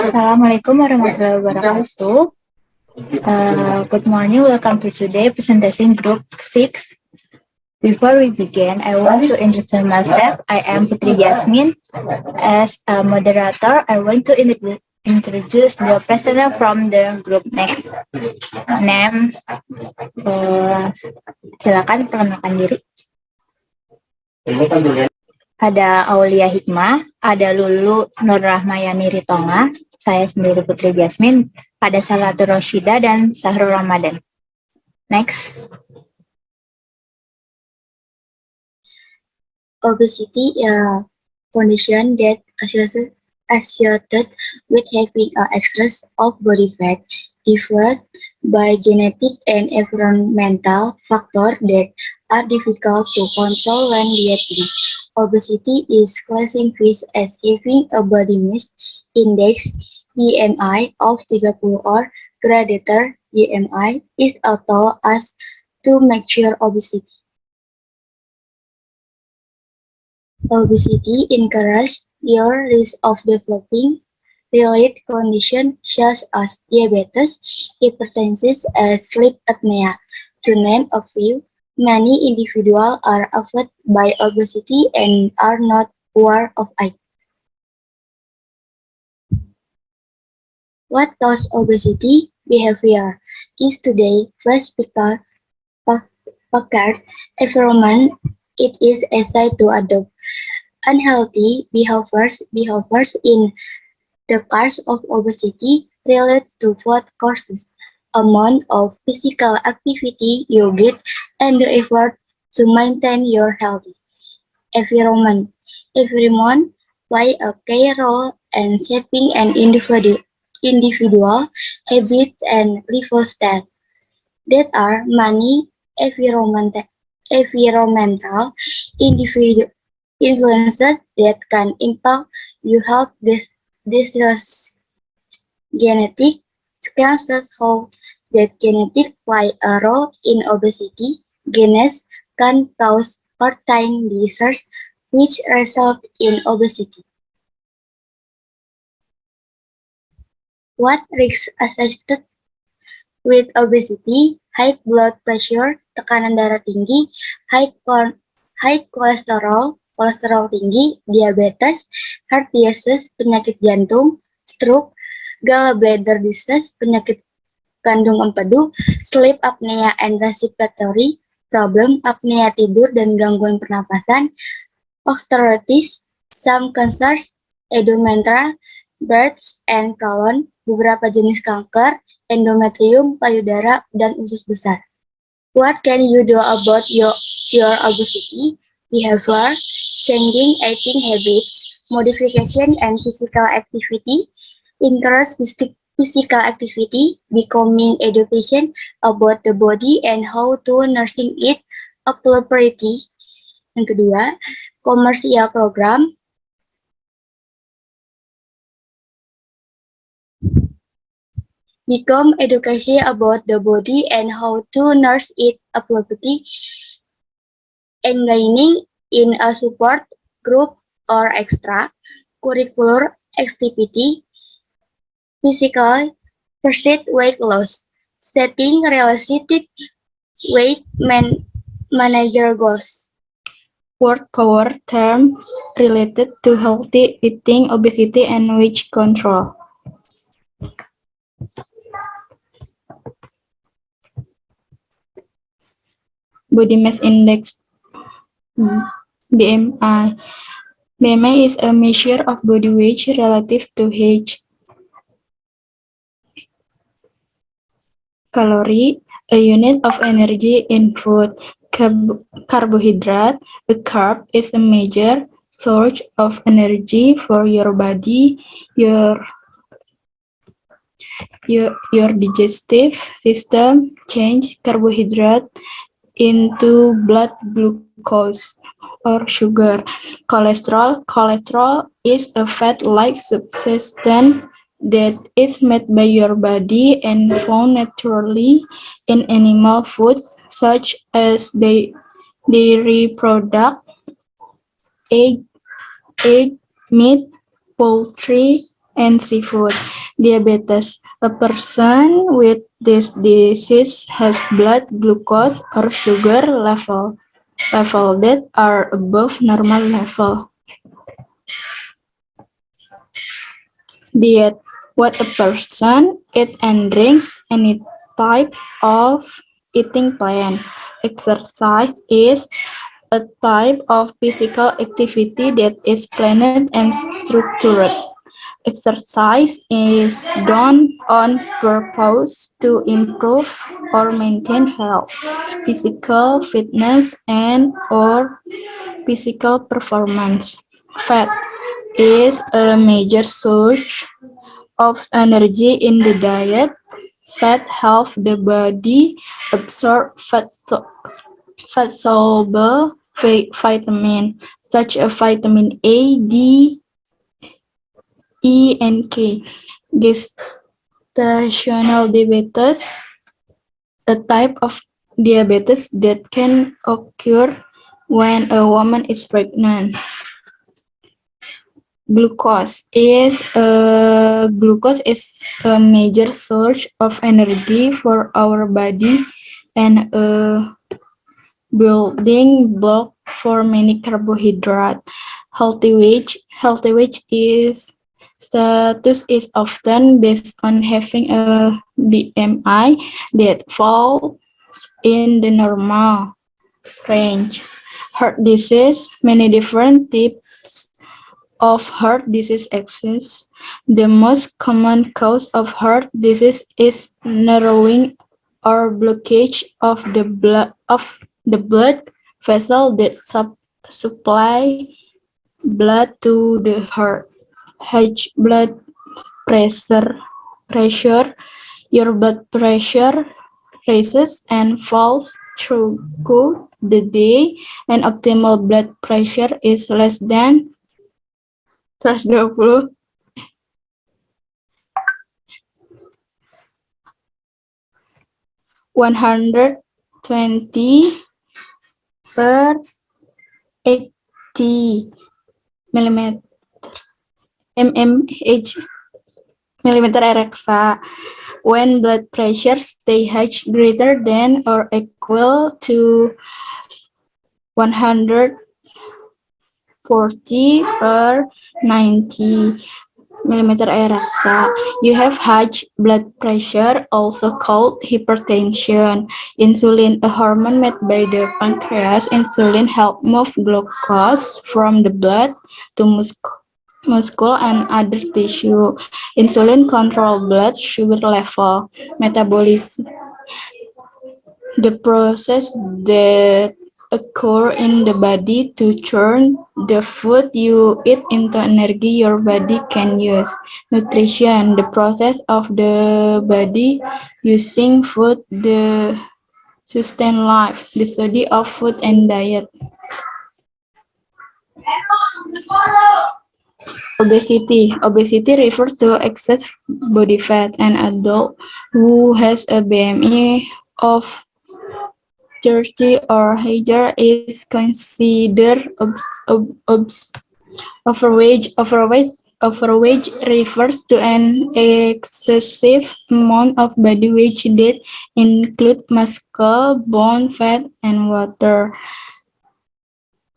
Assalamualaikum warahmatullahi wabarakatuh. Good morning, welcome to today presentation group 6. Before we begin, I want to introduce myself. I am Putri Jasmine. As a moderator, I want to introduce the presenter from the group next. Name, silakan perkenalkan diri. Ada Aulia Hikmah, ada Lulu Nur Rahmayani Ritonga, saya sendiri Putri Jasmine, ada Salatul Roshida dan Sahrul Ramadan. Next. Obesity is a condition that associated with having an excess of body fat developed by genetic and environmental factors that are difficult to control when dieting. Obesity is classified as having a body mass index (BMI) of 30 or greater. BMI is also as to mature obesity. Obesity increases your risk of developing related conditions such as diabetes, hypertension, and sleep apnea. To name a few, many individuals are affected by obesity and are not aware of it. What causes obesity behavior is today first because packard environment it is easy to adopt. Unhealthy behaviors in the cause of obesity relates to both causes, amount of physical activity you get, and the effort to maintain your healthy environment. Environment play a key role in shaping an individual habits and lifestyle. There are many environmental influences that can impact your health. This genetic cancers how that genetic play a role in obesity. Genes can cause certain diseases which result in obesity. What risks associated with obesity? High blood pressure, tekanan darah tinggi, high kolesterol tinggi, diabetes, heart disease, penyakit jantung, stroke, gallbladder disease, penyakit kandung empedu, sleep apnea and respiratory problem, apnea tidur dan gangguan pernapasan, osteoarthritis, some cancers, endometrial, breast and colon, beberapa jenis kanker, endometrium, payudara, dan usus besar. What can you do about your obesity? Behavior, changing eating habits, modification and physical activity, increase physical activity, becoming education about the body and how to nursing it appropriately. Yang kedua, commercial program, become education about the body and how to nurse it appropriately, engaging in a support group or extra curricular activity, physical pursuit weight loss, setting realistic weight manager goals. Word power terms related to healthy eating, obesity, and weight control. Body mass index, BMI. BMI is a measure of body weight relative to age. Calorie, a unit of energy in food. Carbohydrate, a carb is a major source of energy for your body. Your digestive system change carbohydrate into blood glucose or sugar. Cholesterol is a fat-like substance that is made by your body and found naturally in animal foods such as dairy product, egg, meat, poultry, and seafood. Diabetes. A person with this disease has blood glucose or sugar level that are above normal level. Diet. What a person eats and drinks, any type of eating plan. Exercise is a type of physical activity that is planned and structured. Exercise is done on purpose to improve or maintain health, physical fitness, and or physical performance. Fat is a major source of energy in the diet. Fat helps the body absorb fat soluble vitamin such as vitamin A, D, E, and K. Gestational diabetes, a type of diabetes that can occur when a woman is pregnant. Glucose is a major source of energy for our body and a building block for many carbohydrates. Healthy weight is status is often based on having a BMI that falls in the normal range. Heart disease, many different types of heart disease exist. The most common cause of heart disease is narrowing or blockage of the blood vessel that supply blood to the heart. High blood pressure, your blood pressure raises and falls throughout the day, and optimal blood pressure is less than 120 120 per 80 millimeter mmH millimeter RXA. When blood pressure stay high greater than or equal to 140 per 90 millimeter RXA, you have high blood pressure, also called hypertension. Insulin, a hormone made by the pancreas. Insulin help move glucose from the blood to muscle and other tissue. Insulin control blood sugar level. Metabolism, the process that occur in the body to turn the food you eat into energy your body can use. Nutrition, the process of the body using food to sustain life. The study of food and diet. Obesity refers to excess body fat. An adult who has a BMI of 30 or higher is considered overweight. Overweight refers to an excessive amount of body weight that include muscle, bone, fat, and water.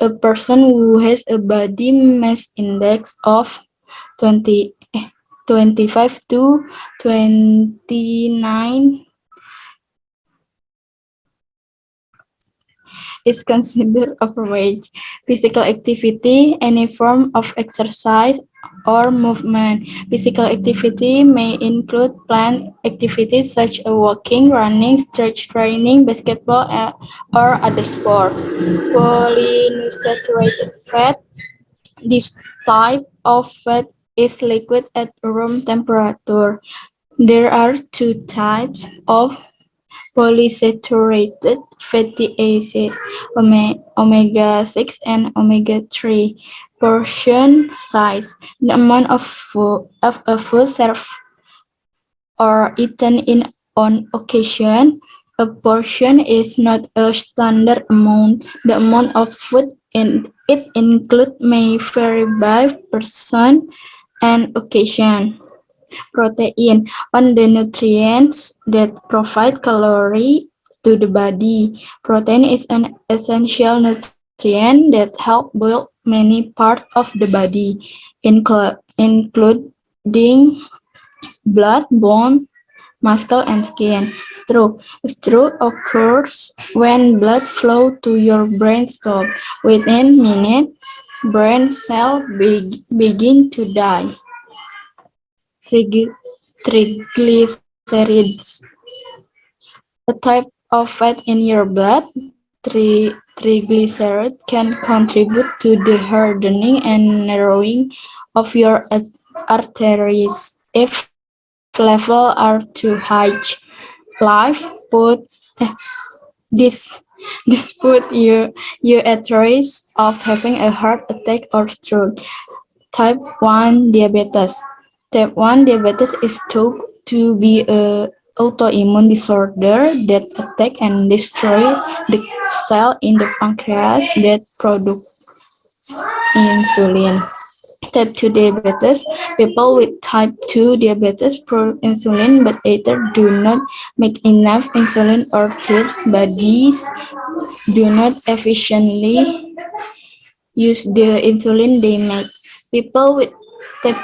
A person who has a body mass index of 25 to 29 is considered overweight. Physical activity, any form of exercise or movement. Physical activity may include planned activities such as walking, running, stretch training, basketball, or other sport. Polyunsaturated fat. This type of fat is liquid at room temperature. There are two types of polysaturated fatty acids, omega-6 and omega-3. Portion size, the amount of a food served or eaten in on occasion. A portion is not a standard amount. The amount of food it includes may vary by person and occasion. Protein on the nutrients that provide calorie to the body. Protein is an essential nutrient that help build many parts of the body, including blood, bone, muscle, and skin. Stroke. Stroke occurs when blood flow to your brain stops. Within minutes, brain cells begin to die. Triglycerides. A type of fat in your blood, triglycerides can contribute to the hardening and narrowing of your arteries. If levels are too high, life put this this put you at risk of having a heart attack or stroke. Type 1 diabetes. Type 1 diabetes is thought to be a autoimmune disorder that attack and destroy the cell in the pancreas that produce insulin. Type 2 diabetes. People with type 2 diabetes produce insulin but either do not make enough insulin or their bodies do not efficiently use the insulin they make. People with type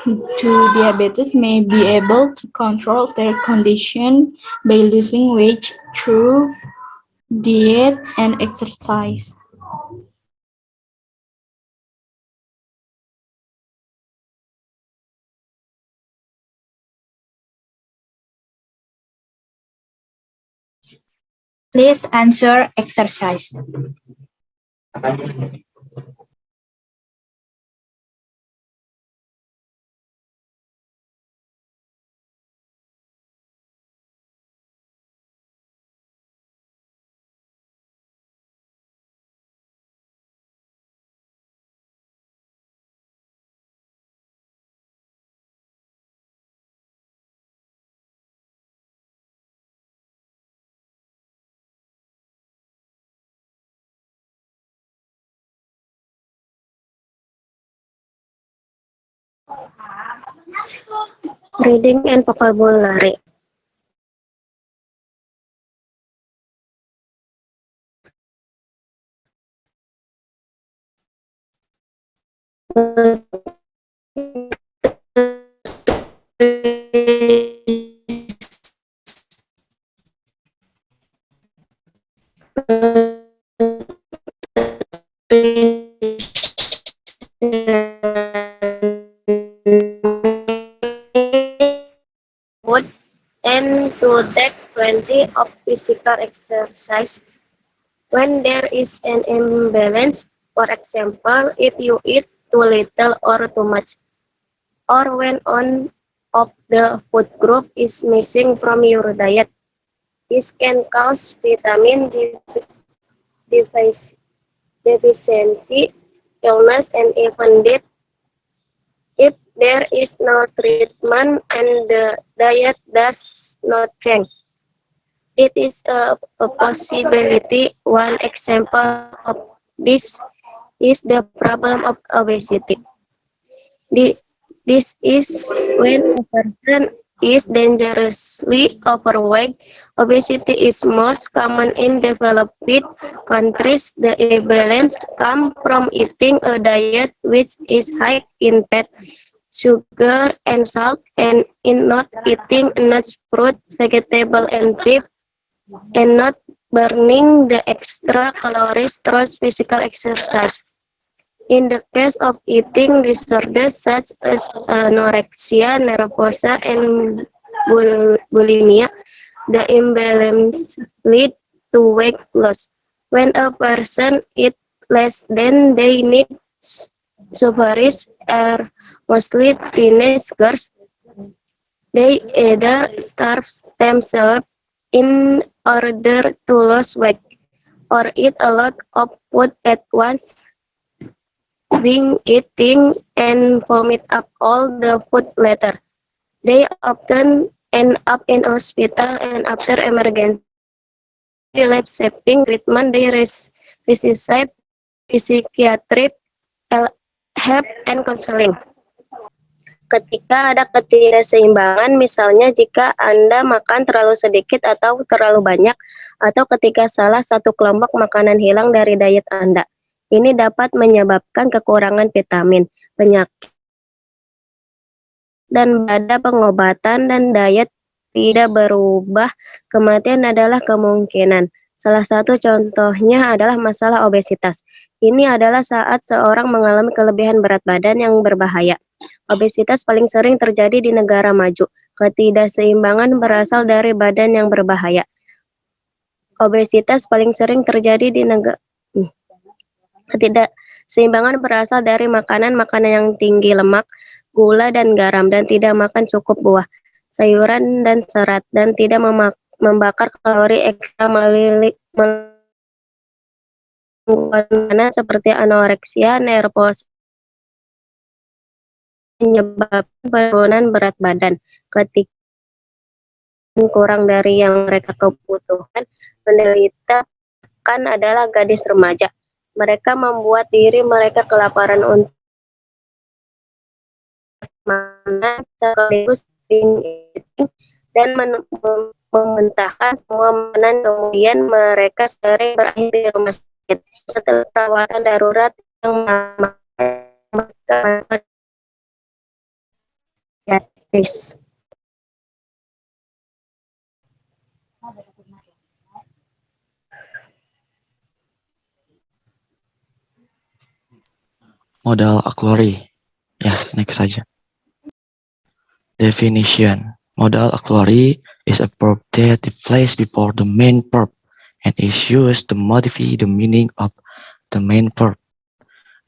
2 diabetes may be able to control their condition by losing weight through diet and exercise. Please answer exercise. Reading and vocabulary. And to take plenty of physical exercise when there is an imbalance. For example, if you eat too little or too much, or when one of the food group is missing from your diet. This can cause vitamin deficiency, illness, and even death if there is no treatment and the diet does not change. It is a possibility. One example of this is the problem of obesity. The, this is when a person is dangerously overweight. Obesity is most common in developed countries. The imbalance comes from eating a diet which is high in fat, sugar, and salt, and in not eating enough fruit, vegetable, and beef, and not burning the extra calories through physical exercise. In the case of eating disorders such as anorexia nervosa and bulimia, the imbalance lead to weight loss. When a person eats less than they need, sufferers are mostly teenage girls. They either starve themselves in order to lose weight or eat a lot of food at once, eating and vomit up all the food later. They often end up in hospital, and after emergency life-saving treatment, they receive psychiatric help and counseling. ketika ada ketidakseimbangan, misalnya jika Anda makan terlalu sedikit atau terlalu banyak, atau ketika salah satu kelompok makanan hilang dari diet Anda. Ini dapat menyebabkan kekurangan vitamin, penyakit, dan pada pengobatan dan diet tidak berubah, kematian adalah kemungkinan. Salah satu contohnya adalah masalah obesitas. Ini adalah saat seorang mengalami kelebihan berat badan yang berbahaya. Obesitas paling sering terjadi di negara maju. Ketidakseimbangan berasal dari badan yang berbahaya. Obesitas paling sering terjadi di negara Ketidakseimbangan berasal dari makanan-makanan yang tinggi lemak, gula, dan garam, dan tidak makan cukup buah, sayuran, dan serat, dan tidak membakar kalori ekstra melalui makanan seperti anoreksia nervosa menyebabkan penurunan berat badan. Ketika kurang dari yang mereka kebutuhkan, penderita kan adalah gadis remaja. Mereka membuat diri mereka kelaparan untuk makanan sekaligus binge eating dan memuntahkan semua makanan, kemudian mereka sering berakhir di rumah sakit setelah perawatan darurat yang mereka gratis. Modal auxiliary. Ya, next saja. Definition. Modal auxiliary is a verb that is placed before the main verb and is used to modify the meaning of the main verb.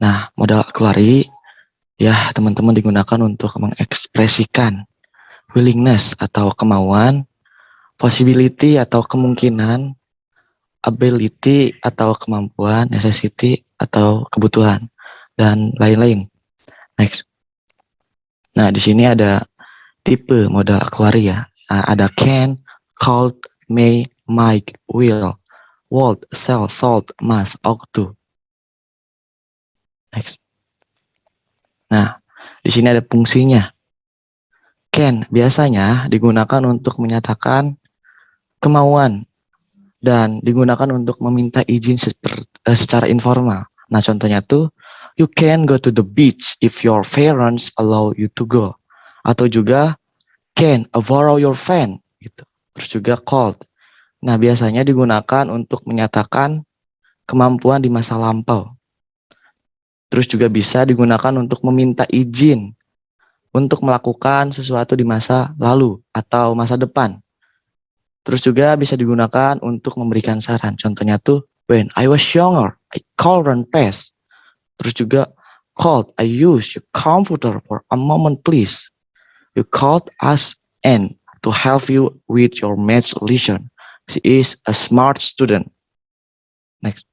Nah, modal auxiliary ya teman-teman digunakan untuk mengekspresikan willingness atau kemauan, possibility atau kemungkinan, ability atau kemampuan, necessity atau kebutuhan, dan lain-lain. Next. Nah, di sini ada tipe modal auxiliary ya. Ada can, could, may, might, will, would, shall, should, must, ought to. Next. Nah, di sini ada fungsinya. Can biasanya digunakan untuk menyatakan kemauan dan digunakan untuk meminta izin secara informal. Nah, contohnya tuh, you can go to the beach if your parents allow you to go. Atau juga can borrow your friend gitu. Terus juga could. Nah, biasanya digunakan untuk menyatakan kemampuan di masa lampau. Terus juga bisa digunakan untuk meminta izin untuk melakukan sesuatu di masa lalu atau masa depan. Terus juga bisa digunakan untuk memberikan saran. Contohnya tuh, when I was younger, I could run fast. Terus juga, could I use your computer for a moment, please? You could ask Anne to help you with your math lesson. She is a smart student. Next.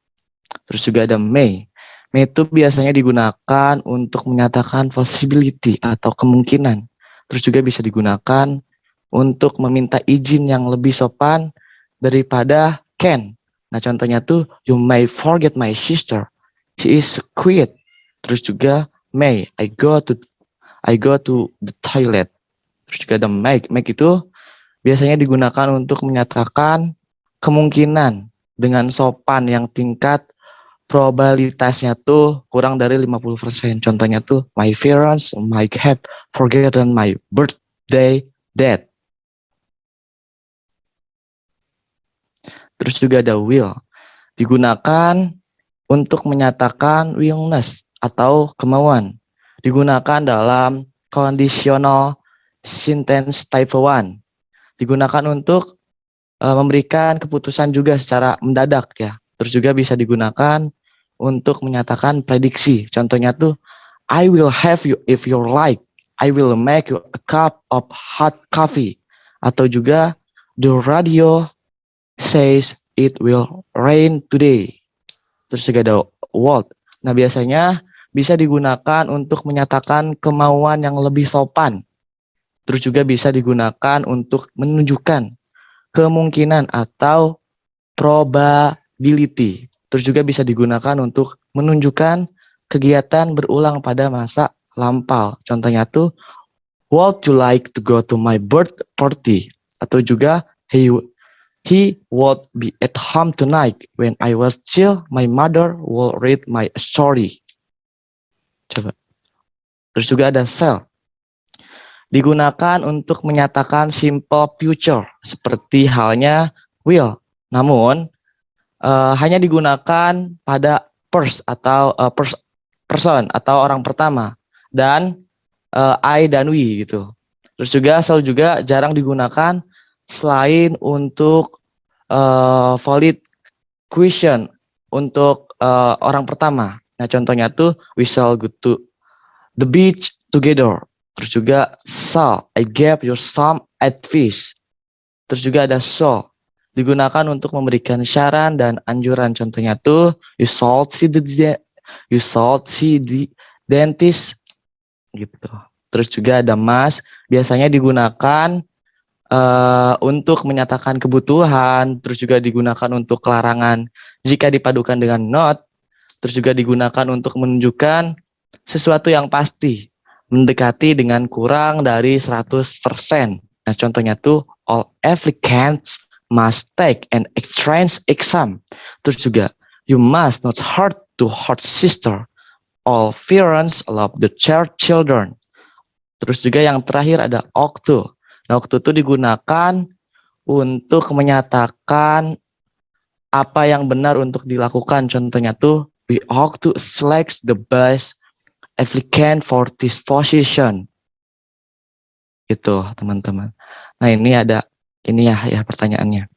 Terus juga ada may. May itu biasanya digunakan untuk menyatakan possibility atau kemungkinan. Terus juga bisa digunakan untuk meminta izin yang lebih sopan daripada can. Nah, contohnya tuh, you may forget my sister. She is quiet. Terus juga may I go to the toilet. Terus juga ada make. Make itu biasanya digunakan untuk menyatakan kemungkinan dengan sopan yang tingkat probabilitasnya tuh kurang dari 50%. Contohnya tuh, my parents might have forgotten my birthday date. Terus juga ada will. Digunakan untuk menyatakan willingness atau kemauan. Digunakan dalam conditional sentence type 1. Digunakan untuk memberikan keputusan juga secara mendadak ya. Terus juga bisa digunakan untuk menyatakan prediksi. Contohnya tuh, I will have you if you like. I will make you a cup of hot coffee. Atau juga, the radio says it will rain today. Terus juga ada would. Nah, biasanya bisa digunakan untuk menyatakan kemauan yang lebih sopan. Terus juga bisa digunakan untuk menunjukkan kemungkinan atau probability. Terus juga bisa digunakan untuk menunjukkan kegiatan berulang pada masa lampau. Contohnya tuh, would you like to go to my birthday party? Atau juga, he would be at home tonight. When I was chill, my mother will read my story. Coba. Terus juga ada shall. Digunakan untuk menyatakan simple future, seperti halnya will. Namun, hanya digunakan pada person atau orang pertama. Dan I dan we gitu. Terus juga shall juga jarang digunakan selain untuk valid question untuk orang pertama. Nah, contohnya tuh we shall go to the beach together. Terus juga shall I gave you some advice. Terus juga ada shall digunakan untuk memberikan saran dan anjuran. Contohnya tuh you should see the dentist gitu. Terus juga ada must biasanya digunakan untuk menyatakan kebutuhan, terus juga digunakan untuk larangan jika dipadukan dengan not, terus juga digunakan untuk menunjukkan sesuatu yang pasti, mendekati dengan kurang dari 100%. Nah, contohnya tuh all applicants must take an entrance exam. Terus juga you must not hurt to hurt sister. All parents love the children. Terus juga yang terakhir ada ought to. Nah, ought to itu digunakan untuk menyatakan apa yang benar untuk dilakukan. Contohnya tuh we ought to select the best applicant for this position. Gitu, teman-teman. Nah, ini ya pertanyaannya.